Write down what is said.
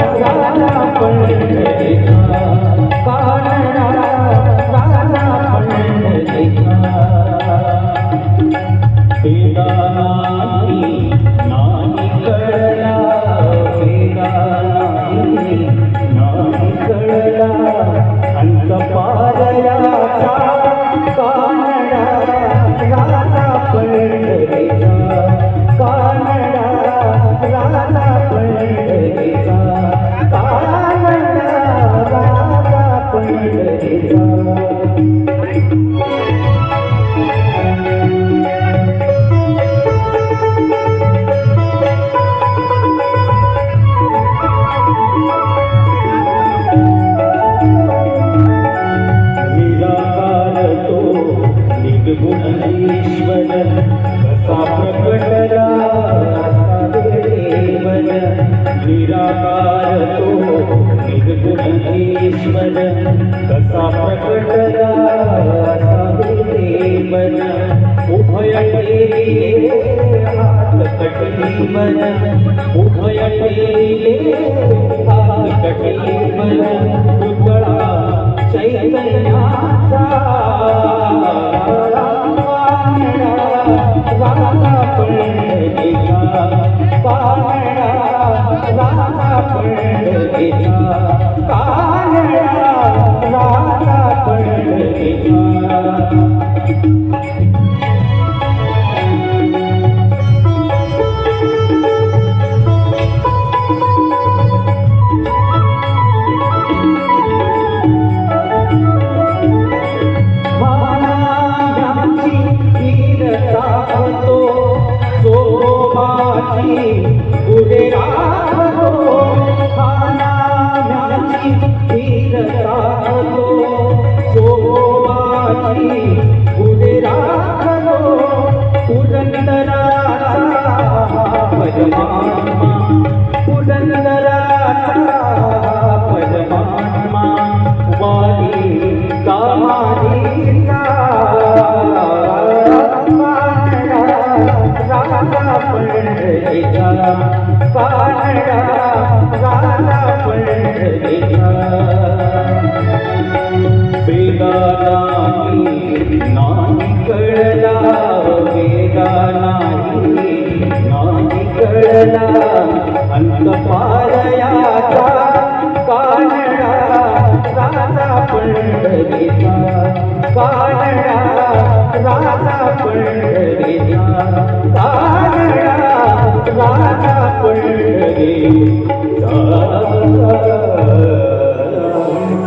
राजा पंढरीचा कानडा राजा पंढरीचा वेदा नाही कळला वेदा नाही कळला अंत पारयाचा कानडा राजा पंढरीचा कानडा राजा पंढरीचा कानडा राजा पंढरीचा गुणेश्वर कसा प्रकटला देवन निराकार तो निर्गुणेश्वर कसा प्रकटला देवन उभय हात कटली मन उभय हात कटली मन पुतळा चैतन्याचा राजा पंढरीचा कानडा राजा पंढरीचा कानडा राजा पंढरीचा पुढे राहतो नाम्याची धीर राहतो सोमाची पुढे राहतो पुरंदराचा परमात्मा पुरंदराचा परमात्मा वाली कामालीचा राजा पंढरीचा कानडा राजा पंढरीचा वेदा नाही कळला वेदा नाही कळला अंत पारयाचा कानडा राजा पंढरीचा कानडा राजा पंढरीचा कानडा राजा पंढरीचा